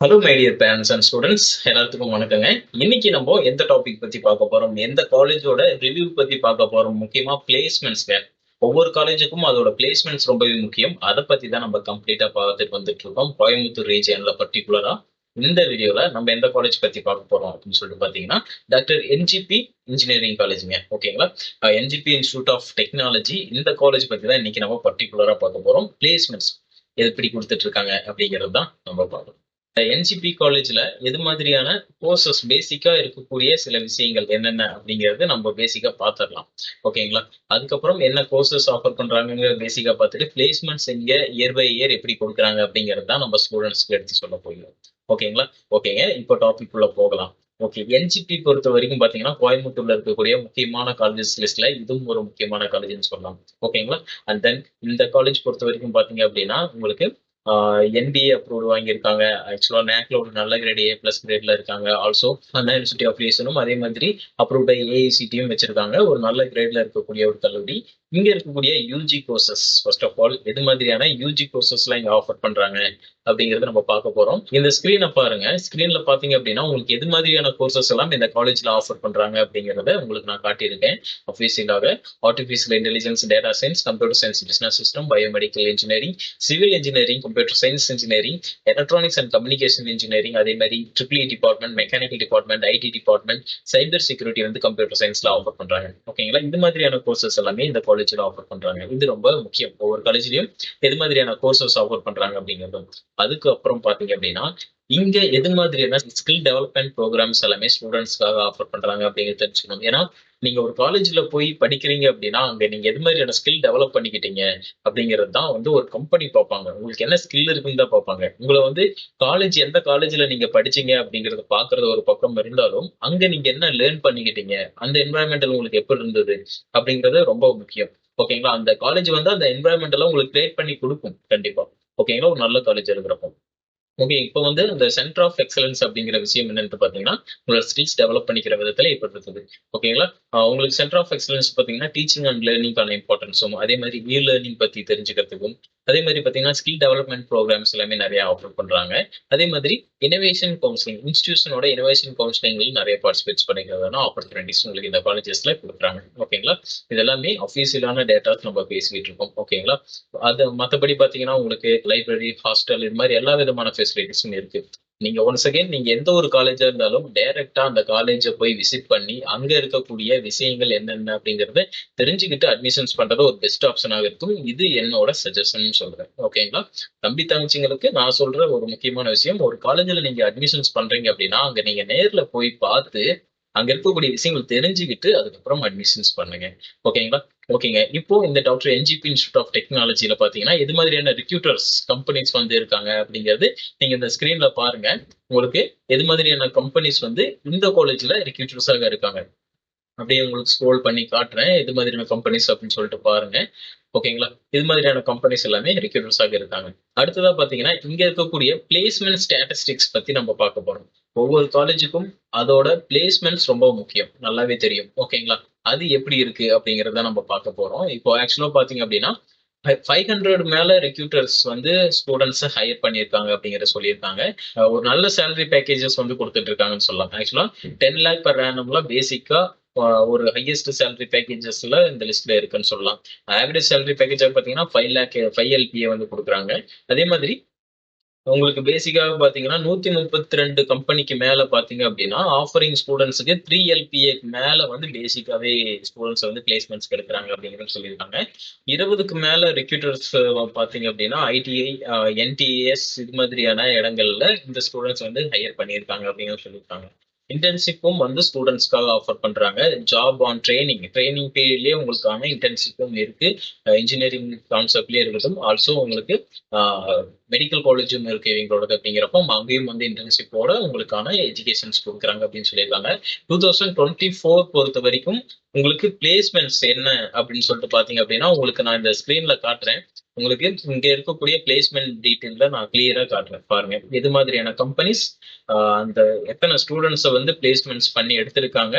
Hello my dear parents and students எல்லாத்துக்கும் வணக்கங்க. இன்னைக்கு நம்ம எந்த டாபிக் பத்தி பார்க்க போறோம், எந்த காலேஜோட ரிவ்யூ பத்தி பார்க்க போறோம், முக்கியமா பிளேஸ்மெண்ட்ஸ்ங்க. ஒவ்வொரு காலேஜுக்கும் அதோட பிளேஸ்மெண்ட்ஸ் ரொம்பவே முக்கியம். அதை பத்தி தான் நம்ம கம்ப்ளீட்டா பார்த்துட்டு வந்துட்டு இருக்கோம். கோயம்புத்தூர் ரீஜியன்ல பர்டிகுலரா இந்த வீடியோல நம்ம எந்த காலேஜ் பத்தி பார்க்க போறோம் அப்படின்னு சொல்லிட்டு பாத்தீங்கன்னா டாக்டர் என்ஜிபி இன்ஜினியரிங் காலேஜுங்க. ஓகேங்களா? என்ஜிபி இன்ஸ்டியூட் ஆஃப் டெக்னாலஜி, இந்த காலேஜ் பத்தி தான் இன்னைக்கு நம்ம பர்டிகுலரா பார்க்க போறோம். பிளேஸ்மெண்ட்ஸ் எப்படி கொடுத்துட்டு இருக்காங்க அப்படிங்கிறது தான் நம்ம பார்க்கணும். என்சிபி காலேஜ்ல எது மாதிரியான கோர்சஸ் பேசிக்கா இருக்கக்கூடிய சில விஷயங்கள் என்னென்ன அப்படிங்கறது நம்ம பேசிக்கா பாத்திரலாம். ஓகேங்களா? அதுக்கப்புறம் என்ன கோர்சஸ் ஆஃபர் பண்றாங்க பேசிக்கா பார்த்துட்டு பிளேஸ்மெண்ட்ஸ் எங்க இயர் பை இயர் எப்படி கொடுக்குறாங்க அப்படிங்கிறது தான் நம்ம ஸ்டூடெண்ட்ஸ்க்கு எடுத்து சொல்ல போகிறோம். ஓகேங்களா? ஓகேங்க, இப்போ டாபிக் உள்ள போகலாம். ஓகே, என்ஜிபி பொறுத்த வரைக்கும் பாத்தீங்கன்னா கோயம்புத்தூர்ல இருக்கக்கூடிய முக்கியமான காலேஜஸ் லிஸ்ட்ல இதுவும் ஒரு முக்கியமான காலேஜ்னு சொல்லலாம். ஓகேங்களா? அண்ட் தென் இந்த காலேஜ் பொறுத்த வரைக்கும் பாத்தீங்க அப்படின்னா உங்களுக்கு என்பிஏ அப்ரூவ்டு வாங்கியிருக்காங்க. ஆக்சுவலா நேக்ல ஒரு நல்ல கிரேட் A+ கிரேட்ல இருக்காங்க. ஆல்சோ அண்ணா யூனிவர்சிட்டி ஆஃப் ரீசனும் அதே மாதிரி அப்ரூவ்டு ஏஐசிடியும் வச்சிருக்காங்க. ஒரு நல்ல கிரேட்ல இருக்கக்கூடிய ஒரு கல்லூரி. இங்க இருக்கக்கூடிய UG courses, first of all எது மாதிரியான யூஜி கோர்சஸ்லாம் இங்க ஆஃபர் பண்றாங்க அப்படிங்கறத நம்ம பார்க்க போறோம். இந்த ஸ்கிரீனை பாருங்க. ஸ்கிரீன்ல பாத்தீங்க அப்படின்னா உங்களுக்கு எது மாதிரியான கோர்சஸ் எல்லாம் இந்த காலேஜ்ல ஆஃபர் பண்றாங்க அப்படிங்கறத உங்களுக்கு நான் காட்டியிருக்கேன் அஃபீஷியலாக. Artificial intelligence, data science, computer science, business system, biomedical engineering, civil engineering, computer science engineering, electronics and communication engineering, அதே மாதிரி triple department, mechanical department, IT department, cyber security வந்து கம்ப்யூட்டர் சயின்ஸ்ல ஆஃபர் பண்றாங்க. ஓகேங்களா? இந்த மாதிரியான கோர்சஸ் எல்லாமே இந்த காலேஜ்ல ஆஃபர் பண்றாங்க. இது ரொம்ப முக்கியம். ஒவ்வொரு காலேஜ்லயும் எது மாதிரியான கோர்சஸ் ஆஃபர் பண்றாங்க அப்படிங்கிறது. அதுக்கு அப்புறம் பாத்தீங்க அப்படின்னா இங்க எது மாதிரியான ஸ்கில் டெவலப்மெண்ட் ப்ரோக்ராம்ஸ் எல்லாமே ஸ்டூடெண்ட்ஸ்க்காக ஆஃபர் பண்றாங்க அப்படிங்கிறது தெரிஞ்சுக்கணும். ஏன்னா நீங்க ஒரு காலேஜ்ல போய் படிக்கிறீங்க அப்படின்னா அங்க நீங்க எது மாதிரியான ஸ்கில் டெவலப் பண்ணிக்கிட்டீங்க அப்படிங்கிறது தான் வந்து ஒரு கம்பெனி பார்ப்பாங்க. உங்களுக்கு என்ன ஸ்கில் இருக்குன்னு தான் பார்ப்பாங்க. உங்களை வந்து எந்த காலேஜ்ல நீங்க படிச்சீங்க அப்படிங்கறத பாக்குறது ஒரு பக்கம் இருந்தாலும் அங்க நீங்க என்ன லேர்ன் பண்ணிக்கிட்டீங்க, அந்த என்வாயன்மெண்டல் உங்களுக்கு எப்படி இருந்தது அப்படிங்கறது ரொம்ப முக்கியம். ஓகேங்களா? அந்த காலேஜ் வந்து அந்த என்வாயன்மெண்டல உங்களுக்கு கிரியேட் பண்ணி கொடுக்கும் கண்டிப்பா. ஓகேங்களா? ஒரு நல்ல காலேஜ் இருக்கிறப்போ. ஓகே. இப்போ வந்து இந்த சென்டர் ஆஃப் எக்ஸலன்ஸ் அப்படிங்கிற விஷயம் என்னன்னு பார்த்தீங்கன்னா, உங்களோட ஸ்கில்ஸ் டெவலப் பண்ணிக்கிற விதத்துல ஏற்பட்டு இருக்குது. ஓகேங்களா? உங்களுக்கு சென்டர் ஆஃப் எக்ஸலன்ஸ் பார்த்தீங்கன்னா, டீச்சிங் அண்ட் லேர்னிங்கான இம்பார்ட்டன்ஸும், அதே மாதிரி லேர்னிங் பத்தி தெரிஞ்சுக்கிறதுக்கும், அதே மாதிரி பார்த்தீங்கன்னா, ஸ்கில் டெவலப்மெண்ட் ப்ரோகிராம்ஸ் எல்லாமே நிறைய ஆஃபர் பண்றாங்க. அதே மாதிரி இனோவேஷன் கவுன்சிலிங், இன்ஸ்டிடியூஷனோட இனோவேஷன் கவுன்சிலிங்லையும் நிறைய பார்ட்டிசிபேட்ஸ் பண்ணிக்கிறதான ஆப்பர்ச்சுனிட்டிஸ் உங்களுக்கு இந்த காலேஜஸ்ல கொடுக்குறாங்க. ஓகேங்களா? இது எல்லாமே அஃபீஷியலான டேட்டாஸ் நம்ம பேசிக்கிட்டு இருக்கோம். ஓகேங்களா? அது மத்தபடி பார்த்தீங்கன்னா, உங்களுக்கு லைப்ரரி, ஹாஸ்டல் இது மாதிரி எல்லா விதமான ஃபெசிலிட்டிஸும் இருக்கு. நீங்க ஒன்ஸ் அகைன் நீங்க எந்த ஒரு காலேஜா இருந்தாலும் டைரக்ட்டா அந்த காலேஜ போய் விசிட் பண்ணி, அங்க இருக்கக்கூடிய விஷயங்கள் என்னென்ன அப்படிங்கிறத தெரிஞ்சுக்கிட்டு அட்மிஷன்ஸ் பண்றது ஒரு பெஸ்ட் ஆப்ஷனாக இருக்கும். இது என்னோட சஜஷன்னு சொல்றேன். ஓகேங்களா? தம்பி, தங்கச்சிங்களுக்கு நான் சொல்ற ஒரு முக்கியமான விஷயம், ஒரு காலேஜ்ல நீங்க அட்மிஷன்ஸ் பண்றீங்க அப்படின்னா, அங்க நீங்க நேர்ல போய் பார்த்து, அங்க இருக்கக்கூடிய விஷயங்கள் தெரிஞ்சுக்கிட்டு அதுக்கப்புறம் அட்மிஷன்ஸ் பண்ணுங்க. ஓகேங்களா? ஓகேங்க. இப்போ இந்த டாக்டர் என்ஜிபி இன்ஸ்டியூட் ஆஃப் டெக்னாலஜில பார்த்தீங்கன்னா, எது மாதிரியான ரிக்ரூட்டர்ஸ் கம்பெனிஸ் வந்து இருக்காங்க அப்படிங்கிறது நீங்க இந்த ஸ்கிரீன்ல பாருங்க. உங்களுக்கு எது மாதிரியான கம்பெனிஸ் வந்து இந்த காலேஜ்ல ரிக்ரூட்டர்ஸாக இருக்காங்க. அப்படியே உங்களுக்கு ஸ்க்ரோல் பண்ணி காட்டுறேன். எது மாதிரியான கம்பெனிஸ் அப்படின்னு சொல்லிட்டு பாருங்க. ஓகேங்களா? இது மாதிரியான கம்பெனிஸ் எல்லாமே ரிக்ரூட்டர்ஸாக இருக்காங்க. அடுத்ததா பார்த்தீங்கன்னா, இங்க இருக்கக்கூடிய பிளேஸ்மென்ட் ஸ்டாட்டிஸ்டிக்ஸ் பத்தி நம்ம பார்க்க போறோம். ஒவ்வொரு காலேஜுக்கும் அதோட பிளேஸ்மெண்ட்ஸ் ரொம்ப முக்கியம். நல்லாவே தெரியும். ஓகேங்களா? அது எப்படி இருக்கு அப்படிங்கிறத நம்ம பார்க்க போறோம். இப்போ ஆக்சுவலா பார்த்தீங்க அப்படின்னா, 500 மேல ரெக்ரூட்டர்ஸ் வந்து ஸ்டூடண்ட்ஸ ஹையர் பண்ணியிருக்காங்க அப்படிங்கிறத சொல்லியிருக்காங்க. ஒரு நல்ல சேலரி பேக்கேஜஸ் வந்து குடுத்துட்டு இருக்காங்கன்னு சொல்லலாம். ஆக்சுவலா 10 லேக் பெர் ஆனம்ல பேசிக்கா ஒரு ஹையஸ்ட் சேலரி பேக்கேஜஸ்ல இந்த லிஸ்ட்ல இருக்குன்னு சொல்லலாம். ஆவரேஜ் சேலரி பேக்கேஜா பார்த்தீங்கன்னா 5 லேக் 5 எல்பிஏ வந்து குடுக்குறாங்க. அதே மாதிரி உங்களுக்கு பேசிக்காவே பார்த்தீங்கன்னா, 132 கம்பெனிக்கு மேல பார்த்தீங்க அப்டின்னா, ஆஃபரிங் ஸ்டூடண்ட்ஸ்க்கு 3 எல்பிஏக்கு மேல வந்து பேசிக்காவே ஸ்டூடண்ட்ஸ் வந்து பிளேஸ்மெண்ட்ஸ்க்கு எடுக்குறாங்க அப்டிங்கிறத சொல்லியிருக்காங்க. 20க்கு மேல ரிக்ரூட்டர்ஸ் பார்த்தீங்க அப்டின்னா, ஐடிஐ, என்டிஏஎஸ் இது மாதிரியான இடங்கள்ல இந்த ஸ்டூடண்ட்ஸ் வந்து ஹையர் பண்ணியிருக்காங்க அப்டிங்கிறத சொல்லியிருக்காங்க. இன்டர்ன்ஷிப்பும் வந்து ஸ்டூடண்ட்ஸ்க்காக ஆஃபர் பண்றாங்க. ஜாப் ஆன் ட்ரெய்னிங், ட்ரெய்னிங் பீரியட்லயே உங்களுக்கான இன்டர்ன்ஷிப்பும் இருக்கு. இன்ஜினியரிங் கான்செப்ட்லயே இருக்கட்டும். ஆல்சோ உங்களுக்கு ஆ மெடிக்கல் காலேஜும் இருக்கு எங்களோடது அப்படிங்கிறப்போ அங்கேயும் வந்து இன்டர்ன்ஷிப்போட உங்களுக்கான எஜுகேஷன்ஸ் கொடுக்குறாங்க அப்படின்னு சொல்லியிருக்காங்க. 2024 பொறுத்த வரைக்கும் உங்களுக்கு பிளேஸ்மெண்ட்ஸ் என்ன அப்படின்னு சொல்லிட்டு பாத்தீங்க அப்படின்னா உங்களுக்கு நான் இந்த ஸ்கிரீன்ல காட்டுறேன். உங்களுக்கு இங்க இருக்கக்கூடிய பிளேஸ்மெண்ட் டீட்டெயில நான் கிளியரா காட்டுறேன் பாருங்க. எது மாதிரியான கம்பெனிஸ் அந்த எத்தனை ஸ்டூடெண்ட்ஸை வந்து பிளேஸ்மெண்ட்ஸ் பண்ணி எடுத்திருக்காங்க,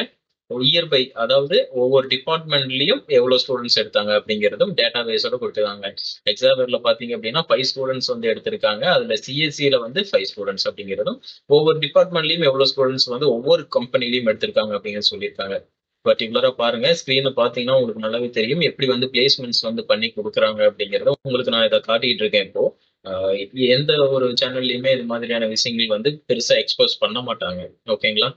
இயர் பை, அதாவது ஒவ்வொரு டிபார்ட்மெண்ட்லயும் எவ்வளவு ஸ்டூடெண்ட்ஸ் எடுத்தாங்க அப்படிங்கிறதும் டேட்டா பேஸோட கொடுத்துருக்காங்க. எக்ஸாம்பிள்ல பாத்தீங்க அப்படின்னா 5 ஸ்டூடெண்ட்ஸ் வந்து எடுத்திருக்காங்க. அதுல சிஎஸ்சில வந்து 5 ஸ்டூடெண்ட்ஸ் அப்படிங்கிறதும், ஒவ்வொரு டிபார்ட்மெண்ட்லயும் எவ்வளவு ஸ்டூடெண்ட்ஸ் வந்து ஒவ்வொரு கம்பெனிலயும் எடுத்திருக்காங்க அப்படிங்கிறது சொல்லியிருக்காங்க. பர்டிகுலரா பாருங்க, ஸ்கிரீனை பாத்தீங்கன்னா உங்களுக்கு நல்லாவே தெரியும் எப்படி வந்து பிளேஸ்மெண்ட்ஸ் வந்து பண்ணி கொடுக்குறாங்க அப்படிங்கறத. உங்களுக்கு நான் இதை காட்டிட்டு இருக்கேன் இப்போ. ஆஹ் எந்த ஒரு சேனல்லயுமே இது மாதிரியான விஷயங்கள் வந்து பெருசா எக்ஸ்போஸ் பண்ண மாட்டாங்க. ஓகேங்களா?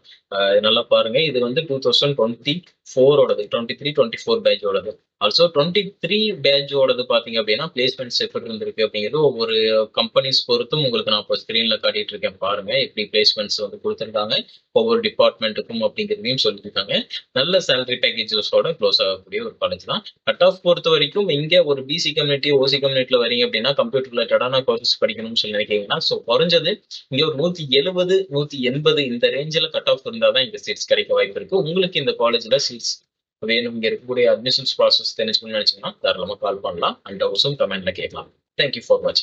நல்லா பாருங்க, இது வந்து 2024ஓடது, 23-24 பேட்சோடது. ஆல்சோ 23 பேட்சோடது பாத்தீங்க அப்படின்னா பிளேஸ்மெண்ட்ஸ் எப்படி இருந்திருக்கு அப்படிங்கிறது ஒவ்வொரு கம்பெனிஸ் பொறுத்தும் உங்களுக்கு நான் இப்போ ஸ்கிரீன்ல காட்டிட்டு இருக்கேன். பாருங்க எப்படி பிளேஸ்மெண்ட்ஸ் வந்து கொடுத்துருக்காங்க ஒவ்வொரு டிபார்ட்மெண்ட்டுக்கும் அப்படிங்கிறதையும் சொல்லியிருக்காங்க. நல்ல சேலரி பேக்கேஜஸோட க்ளோஸ் ஆகக்கூடிய ஒரு காலேஜ் தான். கட் ஆஃப் பொறுத்த வரைக்கும் இங்க ஒரு பிசி கம்யூனிட்டி, ஓசி கம்யூனிட்டில வரீங்க அப்படின்னா கம்ப்யூட்டர் ரிலேட்டடான கோர்சஸ் படிக்கணும்னு சொல்லி நினைக்கிறீங்கன்னா, ஸோ குறைஞ்சது இங்க ஒரு 170, 180 இந்த ரேஞ்சில் கட் ஆஃப் இருந்தால் தான் இங்க சீட்ஸ் கிடைக்க வாய்ப்பு இருக்கு. உங்களுக்கு இந்த காலேஜ்ல சீட்ஸ் வேணும், இங்க இருக்கக்கூடிய அட்மிஷன்ஸ் ப்ராசஸ் தெரிஞ்சுக்கணும்னு நினைச்சீங்கன்னா தாராளமா கால் பண்ணலாம். அண்ட் ஹவுஸும் கமெண்ட்ல கேட்கலாம். தேங்க்யூ ஃபார் வாட்சிங்.